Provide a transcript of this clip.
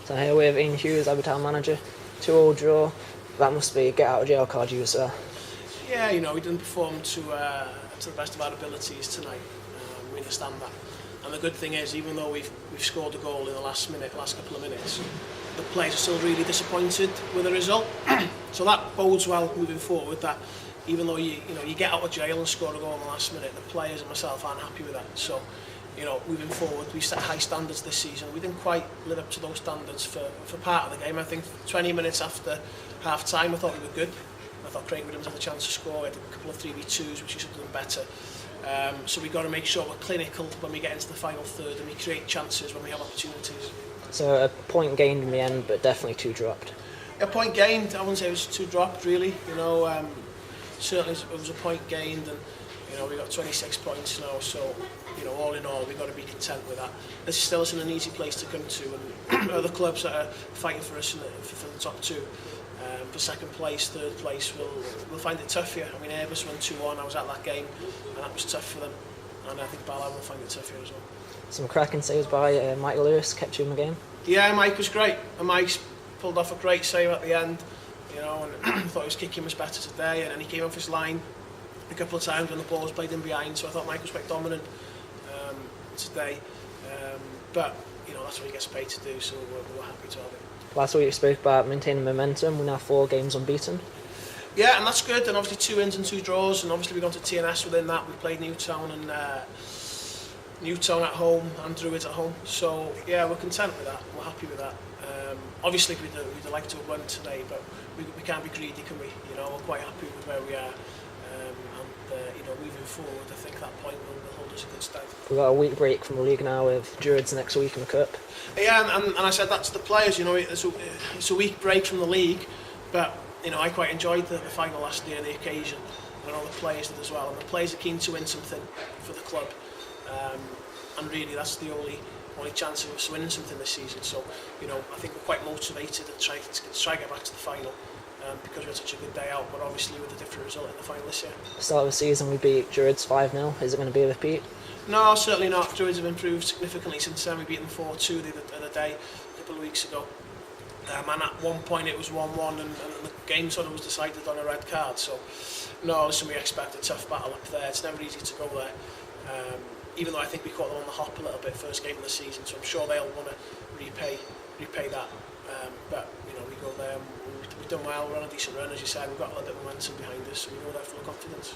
So here we have Ian Hughes, Aber Town manager. 2-2 draw. That must be a get out of jail card you sir. Yeah, you know, we didn't perform to the best of our abilities tonight. We understand that. And the good thing is, even though we've scored a goal in the last couple of minutes, the players are still really disappointed with the result. So that bodes well moving forward. That even though you get out of jail and score a goal in the last minute, the players and myself aren't happy with that. So, you know, moving forward, we set high standards this season. We didn't quite live up to those standards for part of the game. I think 20 minutes after half time, I thought we were good. I thought Craig Williams had a chance to score. We had a couple of 3v2s, which is something better. So we've got to make sure we're clinical when we get into the final third and we create chances when we have opportunities. So a point gained in the end, but definitely 2 dropped. A point gained, I wouldn't say it was 2 dropped really. You know, certainly it was a point gained, and you know we got 26 points now. So you know, all in all, we've got to be content with that. This still isn't an easy place to come to, and other clubs that are fighting for us for the top 2. For second place, third place, we'll find it tough here. I mean, Aberystwyth won 2-1. I was at that game, and that was tough for them. And I think Bangor will find it tough here as well. Some cracking saves by Michael Lewis kept you in the game. Yeah, Mike was great. And Mike's pulled off a great save at the end. You know, and I thought his kicking was better today. And then he came off his line a couple of times when the ball was played in behind. So I thought Mike was quite dominant today. But you know, that's what he gets paid to do. So we're happy to have it. Last week you spoke about maintaining momentum. We're now 4 games unbeaten. Yeah, and that's good. And obviously 2 wins and 2 draws. And obviously we've gone to TNS within that. We played Newtown at home and Druids at home. So yeah, we're content with that. We're happy with that. Obviously we'd like to have won today, but we can't be greedy, can we? You know, we're quite happy with where we are. You know, moving forward, I think that point will hold us a good stead. We've got a week break from the league now with Druids next week in the Cup. Yeah, and I said that to the players, you know, it's a week break from the league, but, you know, I quite enjoyed the final last year, the occasion, and all the players did as well, and the players are keen to win something for the club, and really that's the only chance of us winning something this season. So, you know, I think we're quite motivated to try to get back to the final, because we had such a good day out, but obviously with a different result in the final this year. Start of the season we beat Druids 5-0. Is it going to be a repeat? No, certainly not. Druids have improved significantly since then. We beat them 4-2 the other day, a couple of weeks ago. And at one point it was 1-1 and the game sort of was decided on a red card. So, no, listen, we expect a tough battle up there. It's never easy to go there. Even though I think we caught them on the hop a little bit first game of the season, so I'm sure they'll want to repay that. But, you know, we go there and we've done well. We're on a decent run, as you said. We've got a little bit of momentum behind us, so we go there full of confidence.